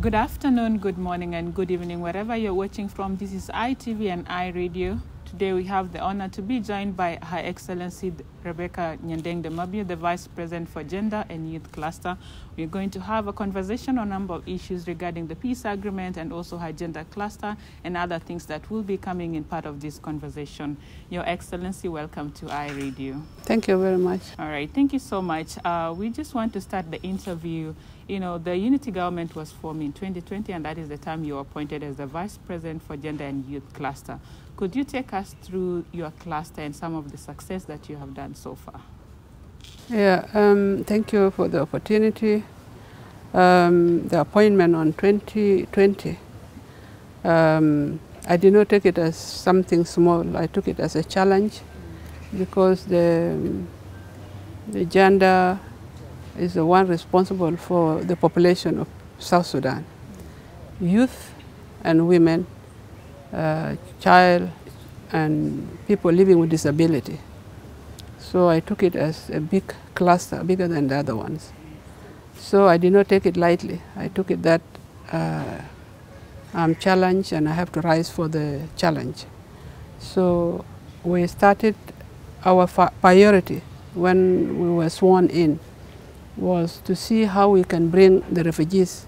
Good afternoon, good morning, and good evening, wherever you're watching from. This is ITV and iRadio. Today we have the honor to be joined by Her Excellency Rebecca Nyandeng, the Vice President for Gender and Youth Cluster. We're going to have a conversation on a number of issues regarding the peace agreement and also her gender cluster and other things that will be coming in part of this conversation. Your Excellency, welcome to iRadio. Thank you very much. All right, thank you so much. We just want to start the interview. You know, the unity government was formed in 2020, and that is the time you were appointed as the Vice President for Gender and Youth Cluster. Could you take us through your cluster and some of the success that you have done so far? Yeah, thank you for the opportunity. The appointment on 2020, I did not take it as something small. I took it as a challenge because the gender is the one responsible for the population of South Sudan. Youth and women, child and people living with disability. So I took it as a big cluster, bigger than the other ones. So I did not take it lightly. I took it that I'm challenged and I have to rise for the challenge. So we started our priority when we were sworn in was to see how we can bring the refugees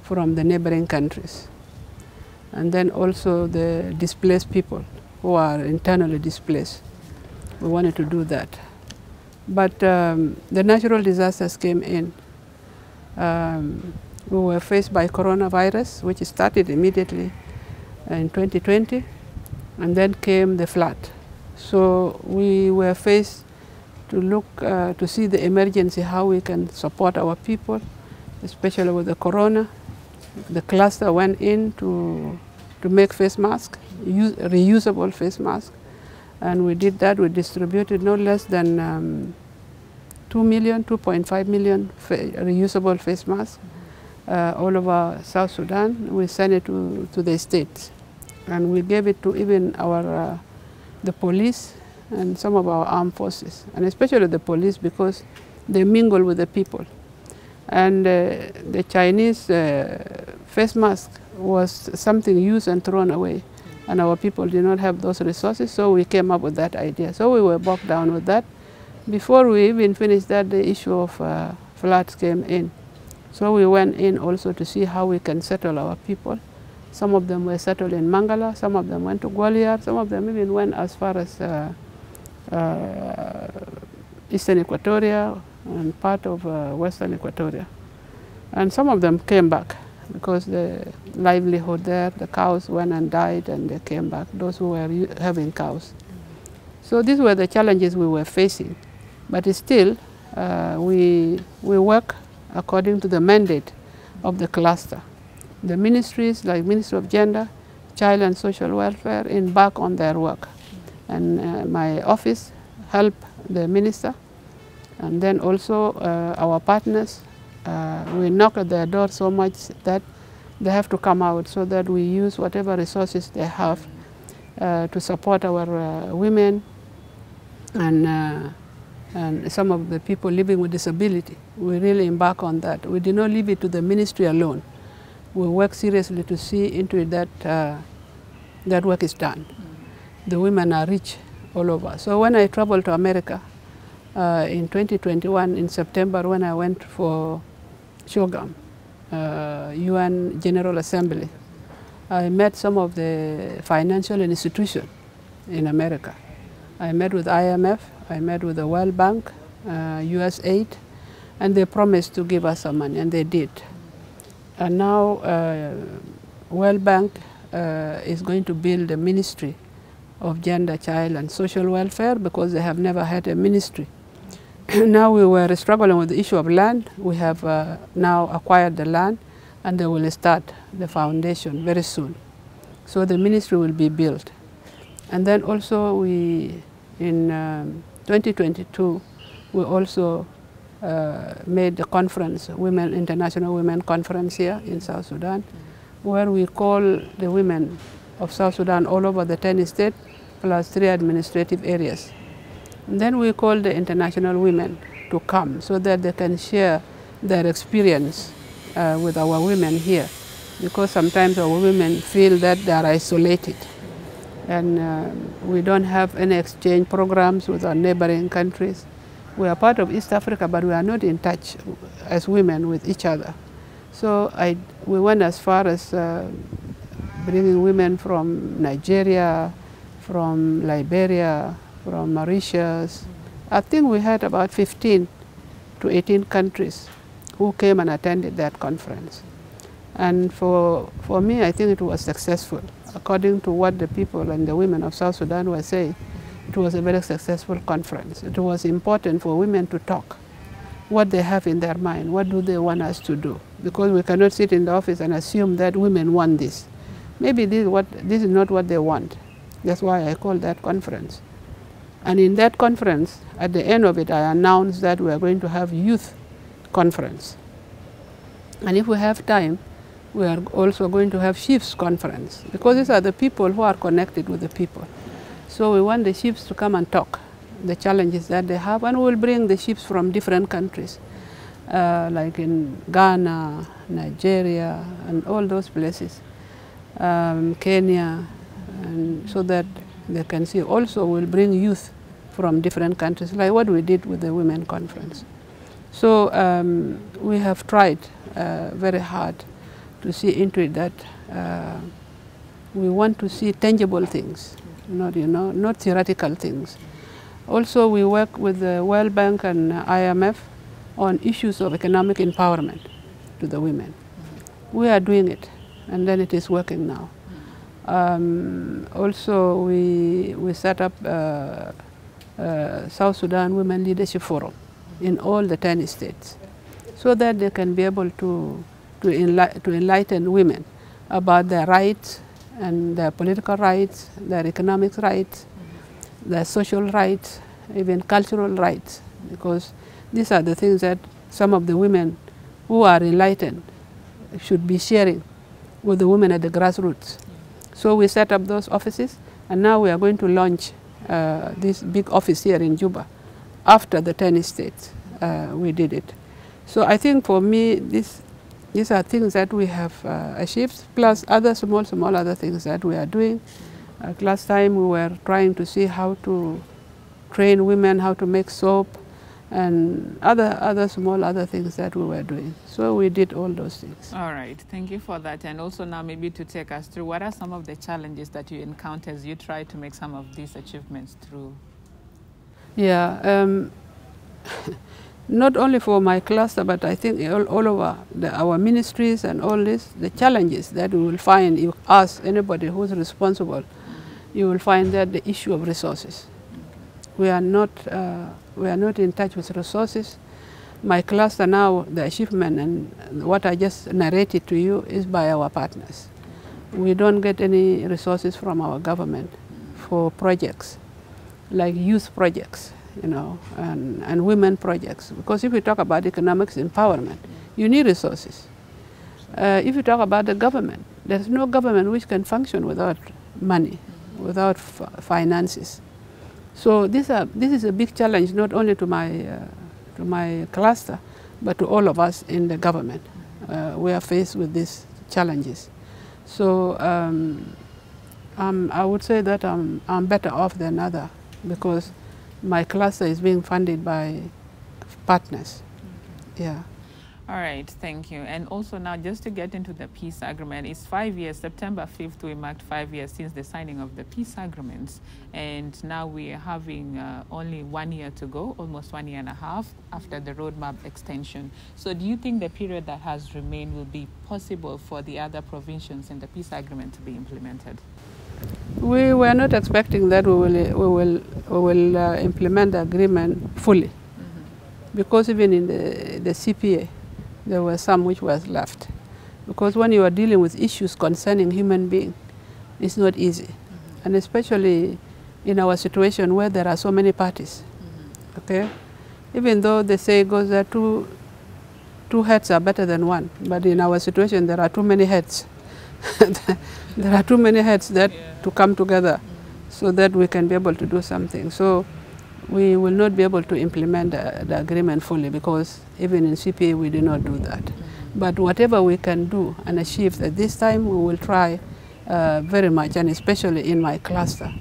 from the neighboring countries. And then also the displaced people who are internally displaced. We wanted to do that. But the natural disasters came in. We were faced by coronavirus, which started immediately in 2020, and then came the flood. So we were faced to look to see the emergency, how we can support our people, especially with the corona. The cluster went in to make face masks, reusable face masks, and we did that. We distributed no less than 2.5 million reusable face masks all over South Sudan. We sent it to the states, and we gave it to even our the police and some of our armed forces, and especially the police because they mingle with the people. And the Chinese face mask was something used and thrown away, and our people did not have those resources, so we came up with that idea. So we were bogged down with that. Before we even finished that, the issue of floods came in. So we went in also to see how we can settle our people. Some of them were settled in Mangala, some of them went to Gwalior, some of them even went as far as Eastern Equatoria and part of Western Equatoria. And some of them came back because the livelihood there, the cows went and died and they came back, those who were having cows. So these were the challenges we were facing. But still, we work according to the mandate of the cluster. The ministries, like Ministry of Gender, Child and Social Welfare, embark on their work. And my office help the minister. And then also our partners, we knock at their door so much that they have to come out so that we use whatever resources they have to support our women and some of the people living with disability. We really embark on that. We did not leave it to the ministry alone. We work seriously to see into it that that work is done. The women are rich all over. So when I traveled to America in 2021, in September, when I went for Shogam, UN General Assembly, I met some of the financial institutions in America. I met with IMF, I met with the World Bank, USAID, and they promised to give us some money, and they did. And now World Bank is going to build a ministry of gender, child, and social welfare because they have never had a ministry. Now we were struggling with the issue of land. We have now acquired the land, and they will start the foundation very soon. So the ministry will be built. And then also we, in 2022, we also made the conference, International Women Conference here in South Sudan, where we call the women of South Sudan all over the 10 states, plus 3 administrative areas. And then we call the international women to come so that they can share their experience with our women here because sometimes our women feel that they are isolated, and we don't have any exchange programs with our neighboring countries. We are part of East Africa, but we are not in touch as women with each other. So we went as far as bringing women from Nigeria, from Liberia, from Mauritius. I think we had about 15 to 18 countries who came and attended that conference. And for me, I think it was successful. According to what the people and the women of South Sudan were saying, it was a very successful conference. It was important for women to talk what they have in their mind, what do they want us to do, because we cannot sit in the office and assume that women want this. Maybe this is not what they want. That's why I called that conference. And in that conference, at the end of it, I announced that we are going to have youth conference. And if we have time, we are also going to have chiefs conference, because these are the people who are connected with the people. So we want the chiefs to come and talk the challenges that they have, and we will bring the chiefs from different countries, like in Ghana, Nigeria, and all those places, Kenya, and so that they can see. Also, we'll bring youth from different countries, like what we did with the Women Conference. So we have tried very hard to see into it that we want to see tangible things, not theoretical things. Also, we work with the World Bank and IMF on issues of economic empowerment to the women. We are doing it, and then it is working now. Also, we set up South Sudan Women Leadership Forum in all the 10 states, so that they can be able to enlighten women about their rights and their political rights, their economic rights, their social rights, even cultural rights, because these are the things that some of the women who are enlightened should be sharing with the women at the grassroots. So we set up those offices, and now we are going to launch this big office here in Juba. After the 10 states, we did it. So I think for me, these are things that we have achieved, plus other small other things that we are doing. Last time we were trying to see how to train women how to make soap, and other small other things that we were doing. So we did all those things. All right, thank you for that. And also now maybe to take us through, what are some of the challenges that you encounter as you try to make some of these achievements through? Yeah, not only for my cluster, but I think all over our ministries and all this, the challenges that we will find, if ask anybody who's responsible, you will find that the issue of resources. We are not in touch with resources. My cluster now, the achievement and what I just narrated to you is by our partners. We don't get any resources from our government for projects, like youth projects, and women projects. Because if we talk about economics empowerment, you need resources. If you talk about the government, there's no government which can function without money, without finances. So this is a big challenge, not only to my cluster, but to all of us in the government. We are faced with these challenges. So I would say that I'm better off than others, because my cluster is being funded by partners. Yeah. All right, thank you. And also now, just to get into the peace agreement, it's 5 years. September 5th, we marked 5 years since the signing of the peace agreements. And now we are having only 1 year to go, almost 1.5 years after the roadmap extension. So do you think the period that has remained will be possible for the other provisions in the peace agreement to be implemented? We were not expecting that we will implement the agreement fully, because even in the CPA, there were some which was left. Because when you are dealing with issues concerning human beings, it's not easy. And especially in our situation where there are so many parties. Okay? Even though they say goes that two heads are better than one, but in our situation there are too many heads. There are too many heads to come together so that we can be able to do something. So we will not be able to implement the agreement fully, because even in CPA we did not do that. But whatever we can do and achieve at this time, we will try very much, and especially in my cluster.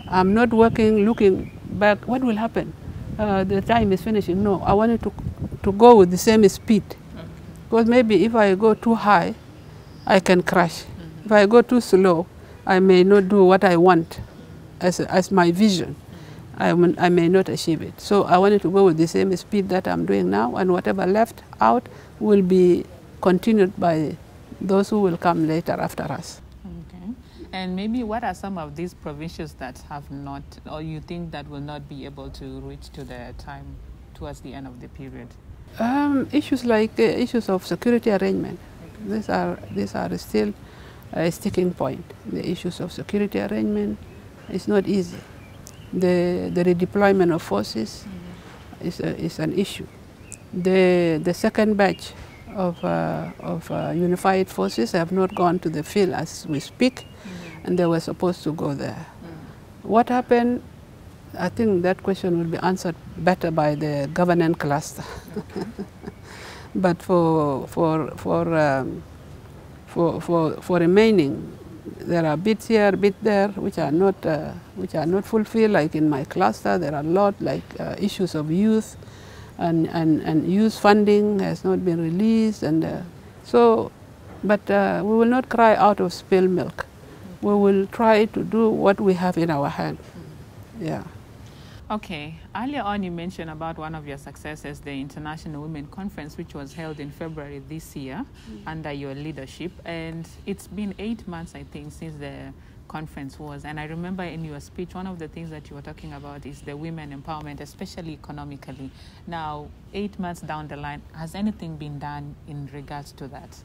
I'm not working, looking back, what will happen? The time is finishing. No, I wanted to go with the same speed. Because maybe if I go too high, I can crash. If I go too slow, I may not do what I want as my vision. I may not achieve it. So I wanted to go with the same speed that I'm doing now, and whatever left out will be continued by those who will come later after us. Okay. And maybe what are some of these provincials that have not, or you think that will not be able to reach to the time towards the end of the period? Issues like issues of security arrangement. These are still a sticking point. The issues of security arrangement is not easy. The redeployment of forces is an issue. The second batch of unified forces have not gone to the field as we speak, and they were supposed to go there. What happened? I think that question will be answered better by the governance cluster. But for remaining, there are bits here, bits there, which are not fulfilled. Like in my cluster, there are a lot like issues of youth, and youth funding has not been released, and but we will not cry out of spilled milk. We will try to do what we have in our hand. Yeah. Okay. Earlier on, you mentioned about one of your successes, the International Women Conference, which was held in February this year under your leadership. And it's been 8 months, I think, since the conference was. And I remember in your speech, one of the things that you were talking about is the women empowerment, especially economically. Now, 8 months down the line, has anything been done in regards to that?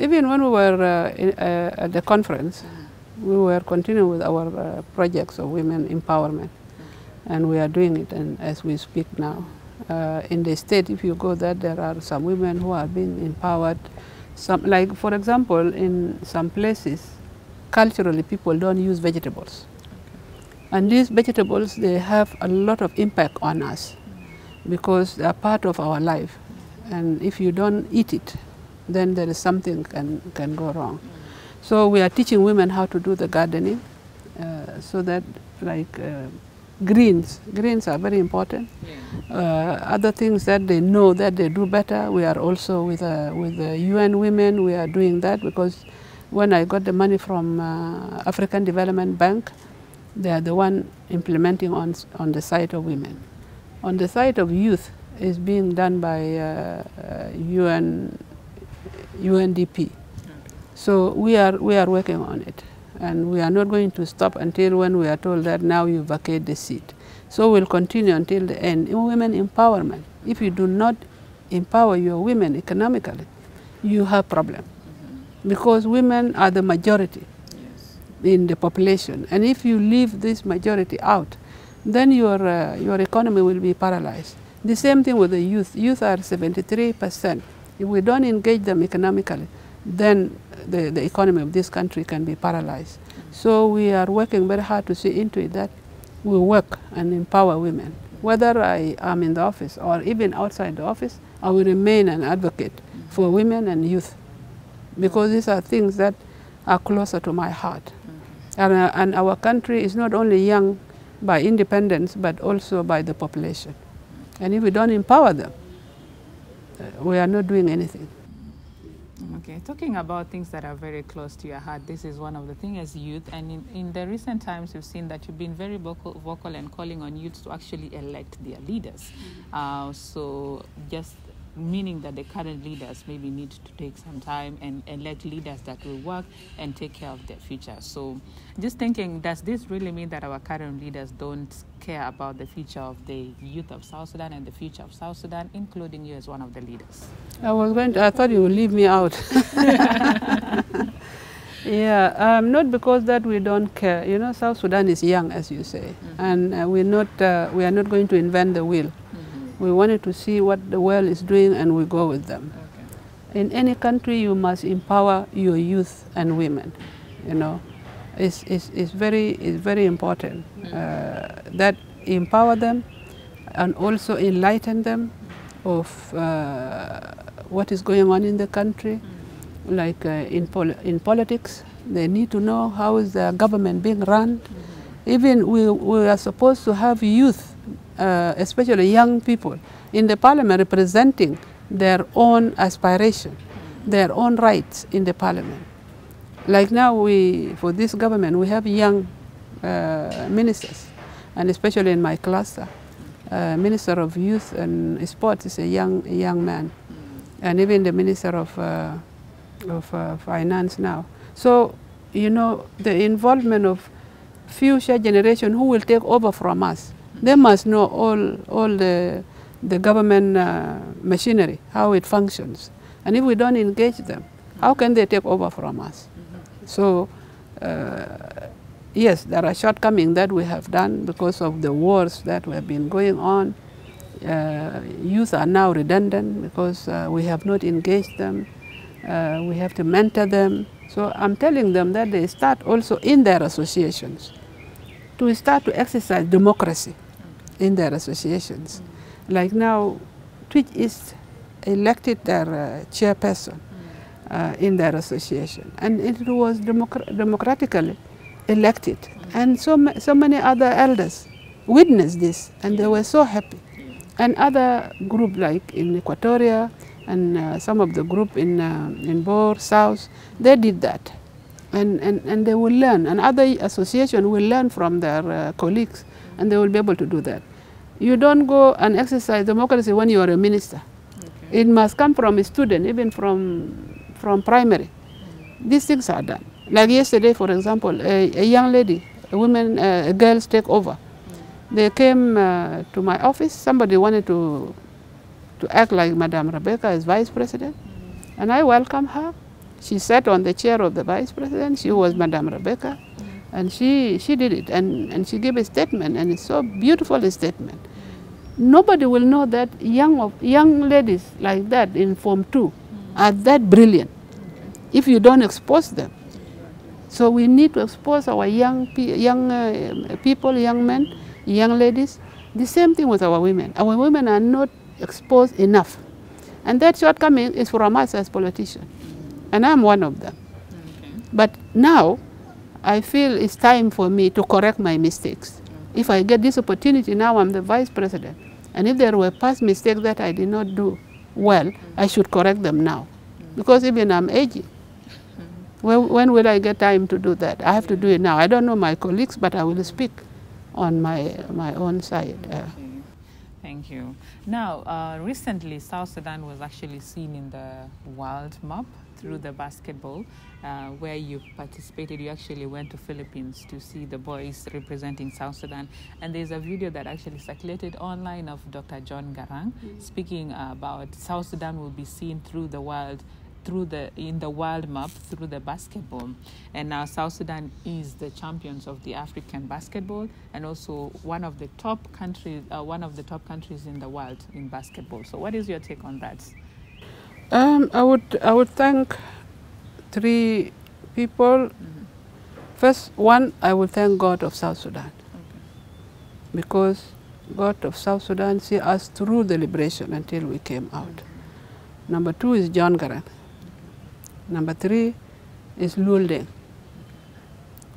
Even when we were at the conference, we were continuing with our projects of women empowerment. And we are doing it, and as we speak now. In the state, if you go there, there are some women who are being empowered. Some, like, for example, in some places, culturally, people don't use vegetables. And these vegetables, they have a lot of impact on us because they are part of our life. And if you don't eat it, then there is something can go wrong. So we are teaching women how to do the gardening, so that, like, greens are very important. Other things that they know that they do better, we are also with the UN Women, we are doing that, because when I got the money from African Development Bank, they are the one implementing on the side of women. On the side of youth is being done by UNDP. So we are working on it. And we are not going to stop until when we are told that now you vacate the seat. So we'll continue until the end. In women empowerment, if you do not empower your women economically, you have problem. Because women are the majority in the population. And if you leave this majority out, then your economy will be paralyzed. The same thing with the youth. Youth are 73%. If we don't engage them economically, then the economy of this country can be paralyzed. So we are working very hard to see into it that we work and empower women. Whether I am in the office or even outside the office, I will remain an advocate for women and youth, because these are things that are closer to my heart. And our country is not only young by independence, but also by the population. And if we don't empower them, we are not doing anything. Okay, talking about things that are very close to your heart, this is one of the things as youth, and in the recent times we've seen that you've been very vocal and calling on youths to actually elect their leaders. So just meaning that the current leaders maybe need to take some time and elect leaders that will work and take care of their future. So just thinking, does this really mean that our current leaders don't care about the future of the youth of South Sudan and the future of South Sudan, including you as one of the leaders? I thought you would leave me out. Yeah, not because that we don't care. You know, South Sudan is young, as you say, and we are not going to invent the wheel. We wanted to see what the world is doing, and we go with them. Okay. In any country, you must empower your youth and women. You know, it's very important that empower them and also enlighten them of what is going on in the country, like in politics. They need to know how is the government being run. Even we are supposed to have youth, especially young people, in the parliament representing their own aspiration, their own rights in the parliament. Like now, for this government, we have young ministers, and especially in my cluster, Minister of Youth and Sports is a young man, and even the Minister of Finance now. So, you know, the involvement of future generation who will take over from us, they must know all the government machinery, how it functions. And if we don't engage them, how can they take over from us? So, yes, there are shortcomings that we have done because of the wars that have been going on. Youth are now redundant because we have not engaged them. We have to mentor them. So I'm telling them that they start also in their associations to start to exercise democracy in their associations. Like now, Twitch is elected their chairperson in their association, and it was democratically elected. And so many other elders witnessed this, and they were so happy. And other group like in Equatoria and some of the group in Bor South, they did that. And they will learn, and other associations will learn from their colleagues, and they will be able to do that. You don't go and exercise democracy when you are a minister. Okay. It must come from a student, even from primary. These things are done. Like yesterday, for example, a young lady, girls take over. They came to my office. Somebody wanted to act like Madame Rebecca as vice president, and I welcomed her. She sat on the chair of the vice president. She was Madame Rebecca, and she did it, and she gave a statement, and it's so beautiful a statement. Nobody will know that young ladies like that in Form 2 are that brilliant if you don't expose them. So we need to expose our young people, young men, young ladies. The same thing with our women. Our women are not exposed enough. And that shortcoming is from us as politicians. And I'm one of them. Okay. But now, I feel it's time for me to correct my mistakes. Okay. If I get this opportunity, now I'm the vice president. And if there were past mistakes that I did not do well, I should correct them now. Because even I'm aging. When will I get time to do that? I have to do it now. I don't know my colleagues, but I will speak on my own side. Okay. Thank you. Now, recently, South Sudan was actually seen in the world map through the basketball, where you participated. You actually went to Philippines to see the boys representing South Sudan. And there's a video that actually circulated online of Dr. John Garang speaking about South Sudan will be seen through the world, in the world map through the basketball. And now South Sudan is the champions of the African basketball, and also one of the top countries in the world in basketball. So what is your take on that? I would thank three people. First one, I would thank God of South Sudan. Okay. Because God of South Sudan see us through the liberation until we came out. Number two is John Garang. Number three is Nyandeng,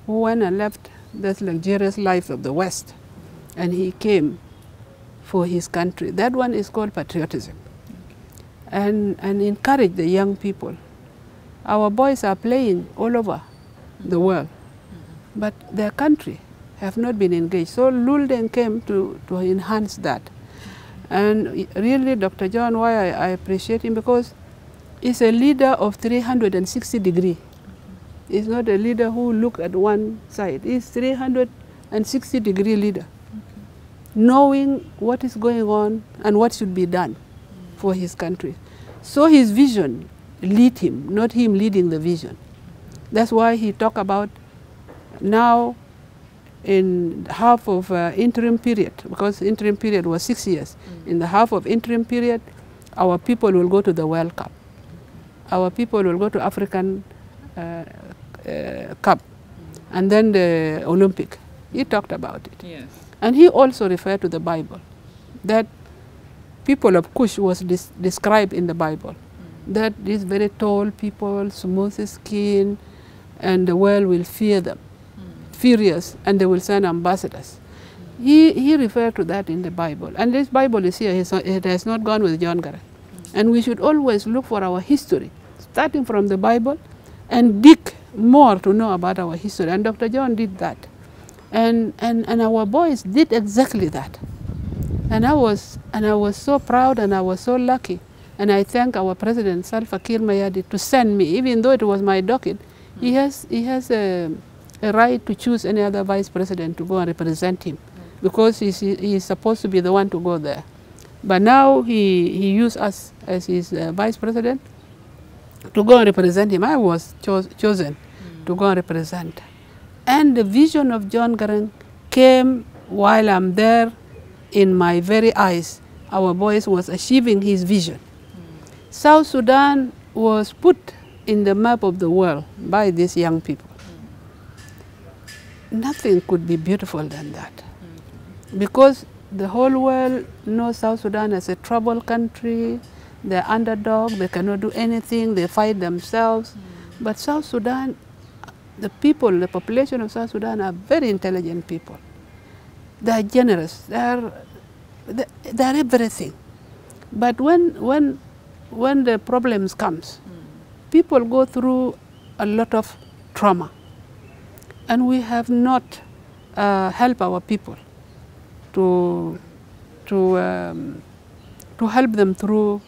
who went and left this luxurious life of the West, and he came for his country. That one is called patriotism. And encourage the young people. Our boys are playing all over the world, but their country have not been engaged. So Nyandeng came to enhance that. And really, Dr. John, why I appreciate him, because he's a leader of 360 degrees. He's not a leader who look at one side. He's 360-degree leader, knowing what is going on and what should be done for his country. So his vision lead him, not him leading the vision. That's why he talked about now in half of interim period, because interim period was 6 years. In the half of interim period, our people will go to the World Cup. Our people will go to African Cup, and then the Olympic. He talked about it. Yes. And he also referred to the Bible, that people of Cush was described in the Bible. that these very tall people, smooth skin, and the world will fear them, furious, and they will send ambassadors. He referred to that in the Bible. And this Bible is here. It has not gone with John Garang. And we should always look for our history, starting from the Bible, and dig more to know about our history. And Dr. John did that. And our boys did exactly that. And I was so proud, and I was so lucky. And I thank our president, Salva Kiir Mayardit, to send me, even though it was my docket. He has a right to choose any other vice president to go and represent him, because he's supposed to be the one to go there. But now he used us as his vice president to go and represent him. I was chosen to go and represent. And the vision of John Garang came while I'm there in my very eyes. Our boys was achieving his vision. South Sudan was put in the map of the world by these young people. Nothing could be beautiful than that. Because the whole world knows South Sudan as a troubled country. They're underdog, they cannot do anything, they fight themselves. But South Sudan, the people, the population of South Sudan are very intelligent people. They are generous, they're everything. But when the problems comes, people go through a lot of trauma. And we have not helped our people to help them through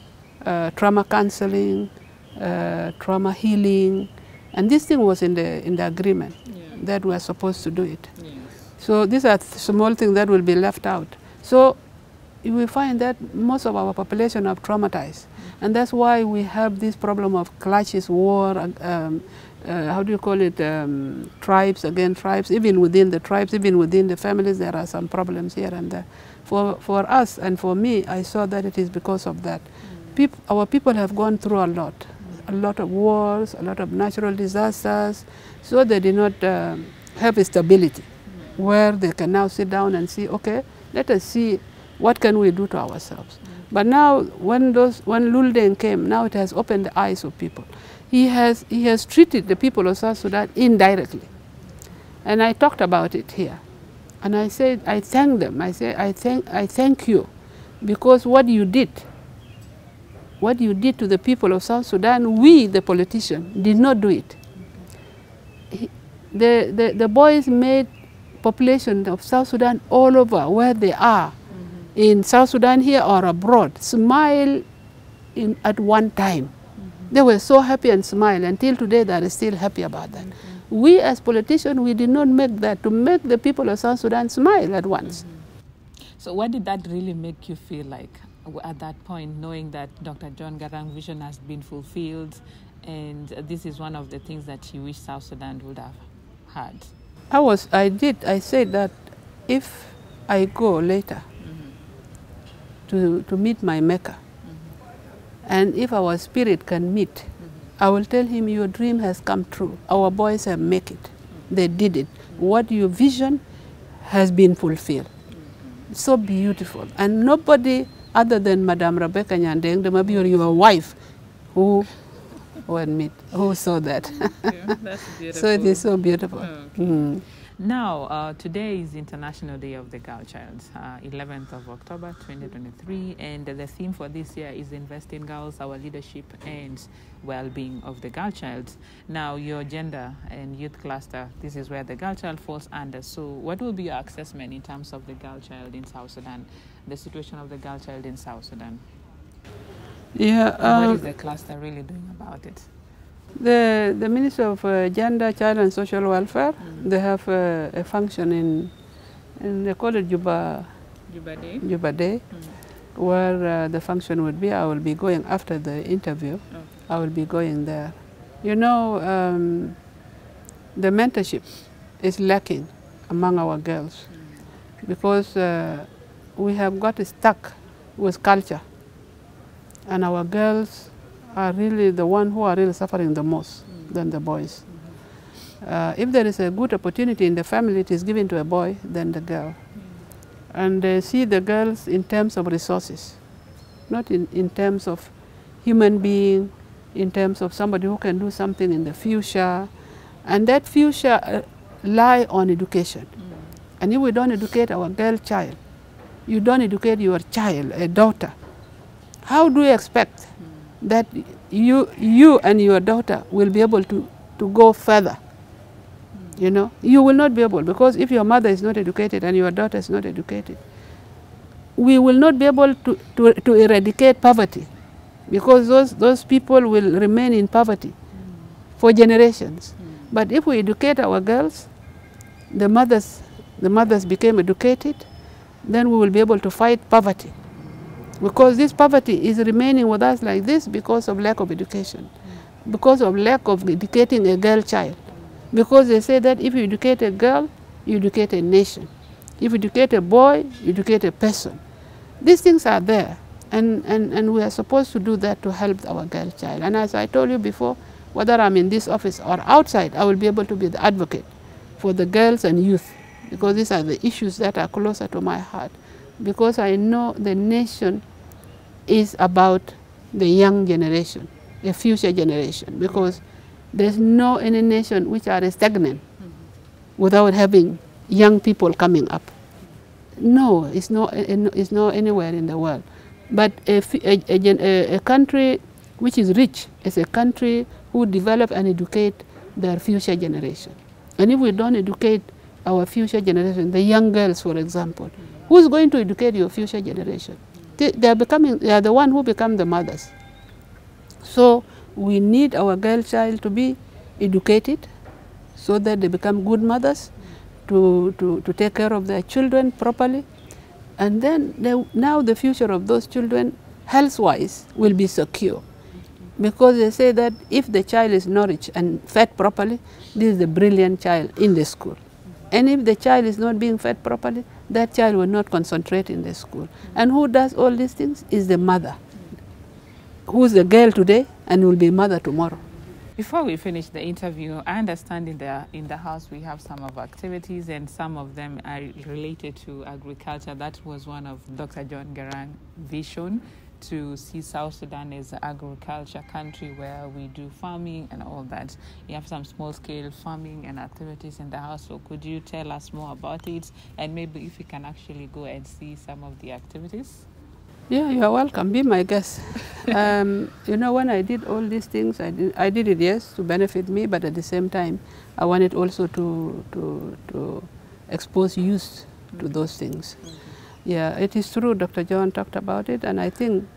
trauma counseling, trauma healing, and this thing was in the agreement that we are supposed to do it. Yes. So these are small things that will be left out. So we find that most of our population are traumatized, and that's why we have this problem of clashes, war. How do you call it? Tribes against tribes. Even within the tribes, even within the families, there are some problems here and there. For us and for me, I saw that it is because of that. Our people have gone through a lot of wars, a lot of natural disasters, so they did not have stability where they can now sit down and see, okay, let us see what can we do to ourselves. But now, when Lul Deng came, now it has opened the eyes of people. He has treated the people of South Sudan indirectly. And I talked about it here. And I said, I thank them. I said, I thank you, because what you did to the people of South Sudan, we, the politicians, did not do it. The boys made population of South Sudan all over where they are, in South Sudan here or abroad, smile at one time. They were so happy and smile. Until today, they are still happy about that. We as politicians, we did not make that to make the people of South Sudan smile at once. So what did that really make you feel like at that point, knowing that Dr. John Garang's vision has been fulfilled, and this is one of the things that you wish South Sudan would have had? I said that if I go later to meet my maker, and if our spirit can meet, I will tell him, your dream has come true. Our boys have made it. They did it. What you vision has been fulfilled. So beautiful. And nobody other than Madam Rebecca Nyandeng, the maybe your wife, who saw that. Yeah, that's beautiful. So it is so beautiful. Okay. Now, today is International Day of the Girl Child, 11th of October, 2023, and the theme for this year is Invest in Girls, Our Leadership and Well-Being of the Girl Child. Now, your gender and youth cluster, this is where the girl child falls under. So what will be your assessment in terms of the girl child in South Sudan, the situation of the girl child in South Sudan? Yeah. What is the cluster really doing about it? The Ministry of Gender, Child and Social Welfare, they have a function in they call it Juba Day, where the function would be. I will be going after the interview. Okay. I will be going there. You know, the mentorship is lacking among our girls because we have got stuck with culture, and our girls are really the ones who are really suffering the most than the boys. If there is a good opportunity in the family, it is given to a boy than the girl. And they see the girls in terms of resources, not in terms of human being, in terms of somebody who can do something in the future. And that future lie on education. And if we don't educate our girl child, you don't educate your child, a daughter, how do you expect that you and your daughter will be able to go further? You know, you will not be able, because if your mother is not educated and your daughter is not educated, we will not be able to eradicate poverty, because those people will remain in poverty for generations. But if we educate our girls, the mothers became educated, then we will be able to fight poverty. Because this poverty is remaining with us like this because of lack of education, because of lack of educating a girl child. Because they say that if you educate a girl, you educate a nation. If you educate a boy, you educate a person. These things are there, and we are supposed to do that to help our girl child. And as I told you before, whether I'm in this office or outside, I will be able to be the advocate for the girls and youth, because these are the issues that are closer to my heart. Because I know the nation is about the young generation, the future generation, because there's no any nation which are stagnant without having young people coming up. No, it's not anywhere in the world. But a country which is rich is a country who develop and educate their future generation. And if we don't educate our future generation, the young girls, for example, who's going to educate your future generation? They are the one who become the mothers. So we need our girl child to be educated so that they become good mothers, to take care of their children properly. And then now the future of those children, health-wise, will be secure. Because they say that if the child is nourished and fed properly, this is a brilliant child in the school. And if the child is not being fed properly, that child will not concentrate in the school. And who does all these things is the mother, who is the girl today and will be mother tomorrow. Before we finish the interview, I understand in the house we have some of activities, and some of them are related to agriculture. That was one of Dr. John Garang's vision, to see South Sudan as an agriculture country where we do farming and all that. You have some small-scale farming and activities in the house, so could you tell us more about it, and maybe if we can actually go and see some of the activities? Yeah, you are welcome. Be my guest. You know, when I did all these things, I did it, yes, to benefit me, but at the same time, I wanted also to expose youth to those things. Yeah, it is true, Dr. John talked about it, and I think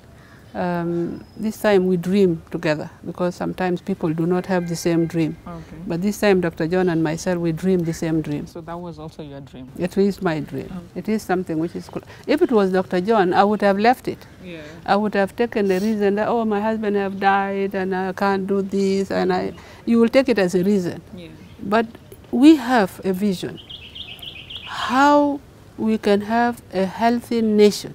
this time we dream together, because sometimes people do not have the same dream. Okay. But this time, Dr. John and myself, we dream the same dream. So that was also your dream? It is my dream. It is something which is cool. If it was Dr. John, I would have left it. Yeah. I would have taken the reason that, oh, my husband have died and I can't do this, and you will take it as a reason. Yeah. But we have a vision how we can have a healthy nation.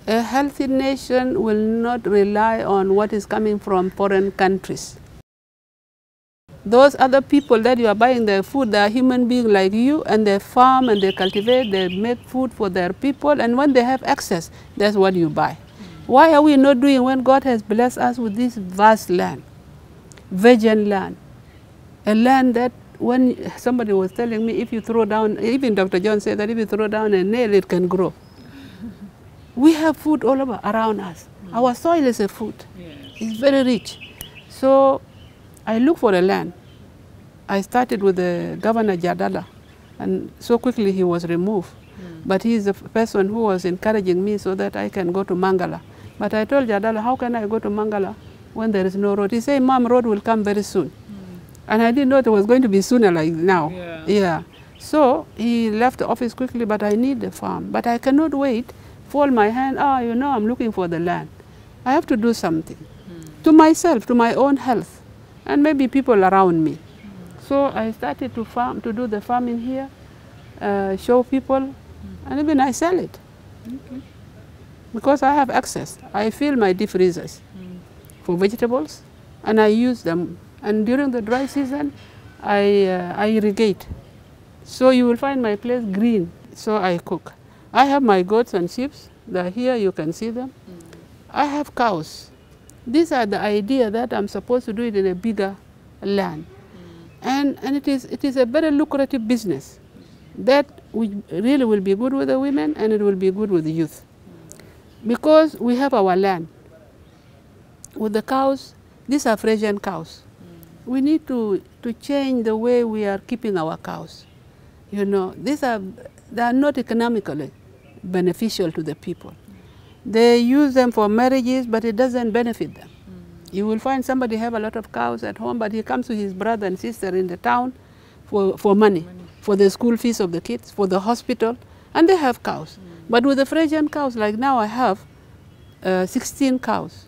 A healthy nation will not rely on what is coming from foreign countries. Those other people that you are buying their food, they are human beings like you, and they farm and they cultivate, they make food for their people, and when they have access, that's what you buy. Why are we not doing when God has blessed us with this vast land, virgin land, a land that when somebody was telling me, if you throw down, even Dr. John said that if you throw down a nail, it can grow. We have food all over around us. Our soil is a food. Yes. It's very rich. So I look for a land. I started with the Governor Jadala, and so quickly he was removed. But he is the person who was encouraging me so that I can go to Mangala. But I told Jadala, how can I go to Mangala when there is no road? He said, Mom, road will come very soon. And I didn't know it was going to be sooner like now. Yeah. So he left the office quickly, but I need the farm. But I cannot wait, fold my hand, you know, I'm looking for the land. I have to do something to myself, to my own health, and maybe people around me. So I started to farm, to do the farming here, show people, and even I sell it. Because I have access. I fill my deep freezers for vegetables, and I use them. And during the dry season, I irrigate. So you will find my place green. So I cook. I have my goats and sheep. They're here, you can see them. I have cows. These are the idea that I'm supposed to do it in a bigger land. And it is a very lucrative business that really will be good with the women and it will be good with the youth. Because we have our land. With the cows, these are Frisian cows. We need to change the way we are keeping our cows. You know, they are not economically beneficial to the people. They use them for marriages, but it doesn't benefit them. You will find somebody have a lot of cows at home, but he comes to his brother and sister in the town for money, for the school fees of the kids, for the hospital, and they have cows. But with the Frisian cows, like now I have 16 cows,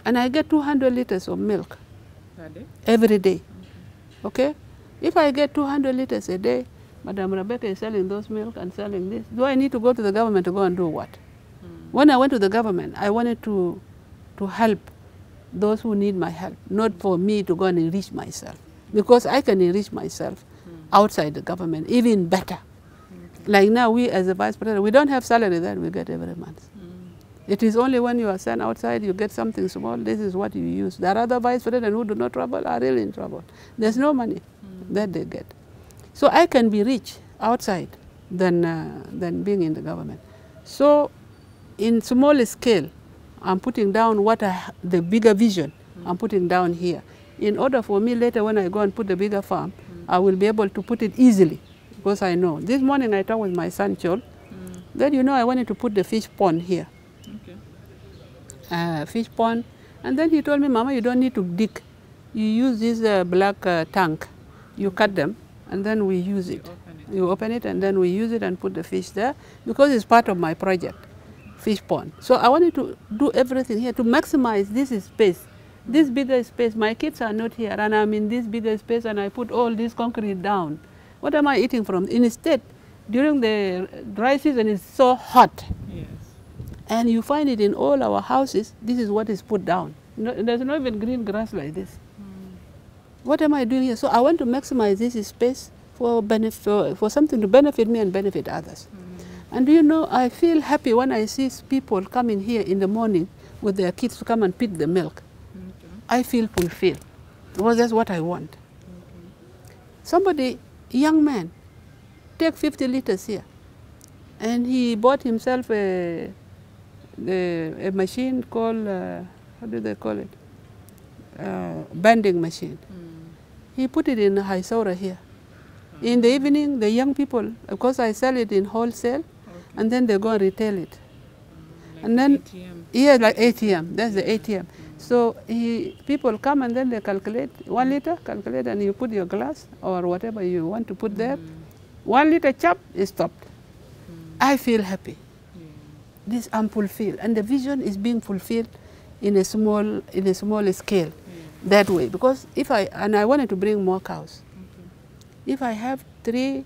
and I get 200 liters of milk every day. Okay? If I get 200 liters a day, Madam Rebecca is selling those milk and selling this. Do I need to go to the government to go and do what? When I went to the government, I wanted to help those who need my help, not for me to go and enrich myself. Because I can enrich myself outside the government, even better. Like now, we as a vice president, we don't have salary that we get every month. It is only when you are sent outside, you get something small, this is what you use. There are other vice presidents who do not travel, are really in trouble. There's no money that they get. So I can be rich outside than being in the government. So in small scale, I'm putting down the bigger vision I'm putting down here. In order for me later when I go and put the bigger farm, I will be able to put it easily because I know. This morning I talked with my son, Chol, that I wanted to put the fish pond here. Fish pond. And then he told me, Mama, you don't need to dig. You use this black tank. You cut them and then we use it. You open it and then we use it and put the fish there because it's part of my project. Fish pond. So I wanted to do everything here to maximize this space, this bigger space. My kids are not here and I'm in this bigger space and I put all this concrete down. What am I eating from? Instead, during the dry season, it's so hot. Yes. And you find it in all our houses, this is what is put down. There's not even green grass like this. What am I doing here? So I want to maximize this space for something to benefit me and benefit others. And I feel happy when I see people coming here in the morning with their kids to come and pick the milk. I feel fulfilled because that's what I want. Somebody, a young man, take 50 liters here. And he bought himself a machine called, how do they call it? Bending machine. He put it in Haisaura here. In the evening, the young people, of course I sell it in wholesale, and then they go and retail it. Like and then, ATM. Yeah, like ATM, that's the ATM. So people come and then they calculate 1 liter, calculate, and you put your glass or whatever you want to put there. 1 liter chop is stopped. I feel happy. This I'm fulfilled, and the vision is being fulfilled in a small scale that way. Because I wanted to bring more cows. If I have 300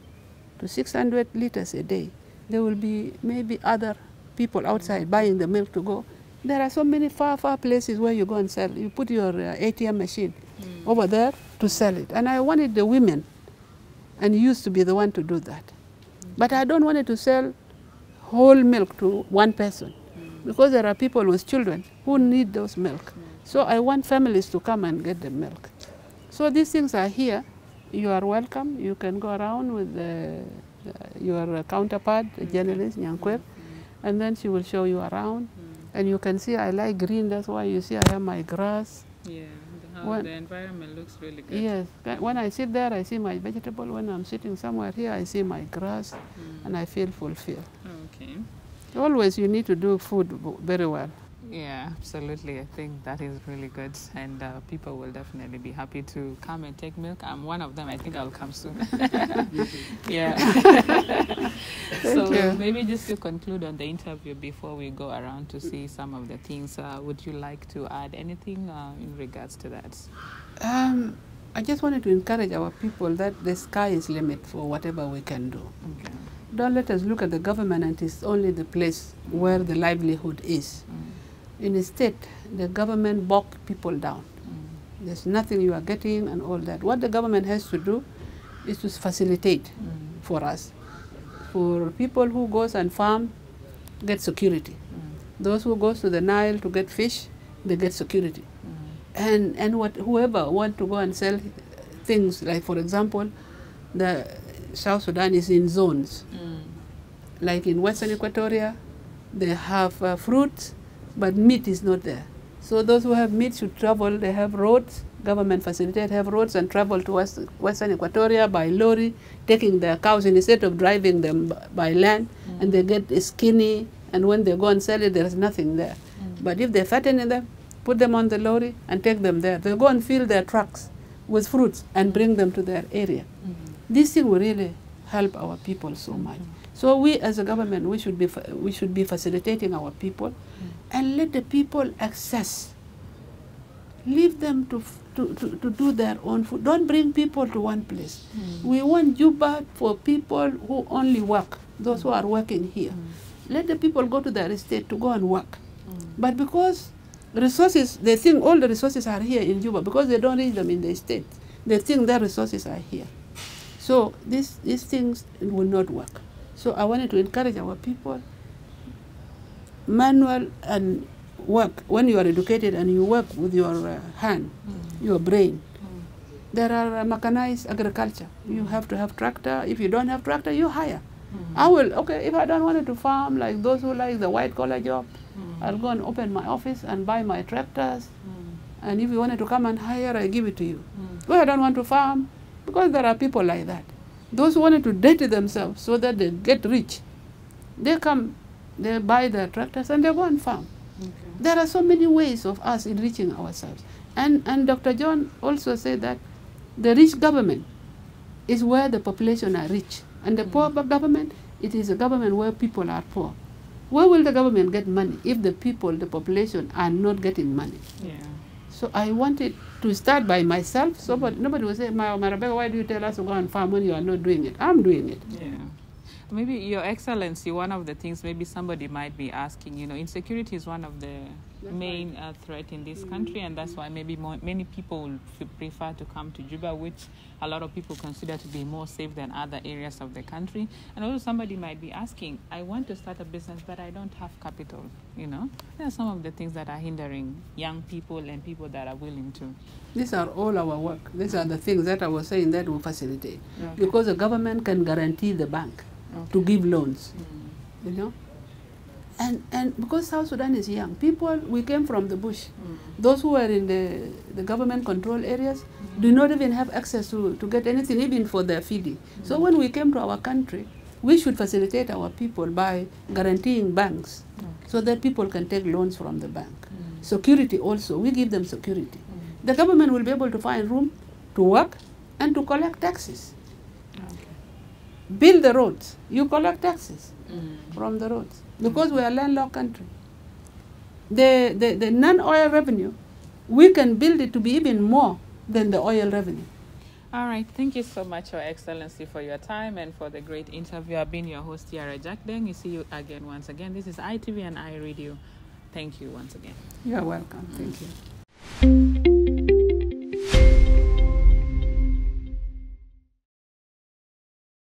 to 600 liters a day, there will be maybe other people outside buying the milk to go. There are so many far places where you go and sell. You put your ATM machine over there to sell it. And I wanted the women and used to be the one to do that. But I don't want to sell whole milk to one person because there are people with children who need those milk. So I want families to come and get the milk. So these things are here. You are welcome. You can go around with your counterpart, the journalist, Nyankwe, and then she will show you around. And you can see I like green, that's why you see I have my grass. Yeah, the environment looks really good. Yes, when I sit there, I see my vegetable. When I'm sitting somewhere here, I see my grass, and I feel fulfilled. Okay. Always you need to do food very well. Yeah, absolutely. I think that is really good. And people will definitely be happy to come and take milk. I'm one of them. I think I'll come soon. Yeah. So maybe just to conclude on the interview before we go around to see some of the things, would you like to add anything in regards to that? I just wanted to encourage our people that the sky is limit for whatever we can do. Okay. Don't let us look at the government and it's only the place where the livelihood is. Instead, the government bog people down. There's nothing you are getting and all that. What the government has to do is to facilitate for us. For people who goes and farm, get security. Those who goes to the Nile to get fish, they get security. And whoever want to go and sell things, like for example, the South Sudan is in zones. Like in Western Equatoria, they have fruits, but meat is not there. So those who have meat should travel. They have roads, government facilitate have roads and travel to Western Equatoria by lorry, taking their cows instead of driving them by land, and they get skinny, and when they go and sell it, there's nothing there. But if they fatten them, put them on the lorry and take them there. They go and fill their trucks with fruits and bring them to their area. This thing will really help our people so much. So we as a government, we should be facilitating our people and let the people access. Leave them to do their own food. Don't bring people to one place. We want Juba for people who only work, those who are working here. Let the people go to their estate to go and work. But because resources, they think all the resources are here in Juba because they don't reach them in the estate. They think their resources are here. So these things will not work. So I wanted to encourage our people, manual and work. When you are educated and you work with your hand, your brain, there are mechanized agriculture. You have to have tractor. If you don't have tractor, you hire. I will, okay, if I don't want to farm, like those who like the white collar job, I'll go and open my office and buy my tractors. And if you wanted to come and hire, I give it to you. But I don't want to farm, because there are people like that. Those who wanted to dirty themselves so that they get rich, they come, they buy their tractors and they go and farm. There are so many ways of us enriching ourselves. And Dr. John also said that the rich government is where the population are rich. And the poor government, it is a government where people are poor. Where will the government get money if the people, the population, are not getting money? So I wanted to start by myself, so nobody will say, Rebecca, why do you tell us to go and farm when you are not doing it? I'm doing it. Maybe, Your Excellency, one of the things maybe somebody might be asking, insecurity is one of the main threat in this country, and that's why maybe many people will prefer to come to Juba, which a lot of people consider to be more safe than other areas of the country. And also somebody might be asking, I want to start a business, but I don't have capital, There are some of the things that are hindering young people and people that are willing to. These are all our work. These are the things that I was saying that will facilitate. Because the government can guarantee the bank to give loans, And because South Sudan is young, people, we came from the bush. Those who are in the government control areas do not even have access to get anything, even for their feeding. So when we came to our country, we should facilitate our people by guaranteeing banks so that people can take loans from the bank. Security also, we give them security. The government will be able to find room to work and to collect taxes. Build the roads, you collect taxes from the roads, because we are a landlocked country. The non-oil revenue, we can build it to be even more than the oil revenue. All right, thank you so much, Your Excellency, for your time and for the great interview. I've been your host, Yara Jackdeng. You see you again once again. This is ITV and iRadio. Thank you once again. You're welcome. Thank you.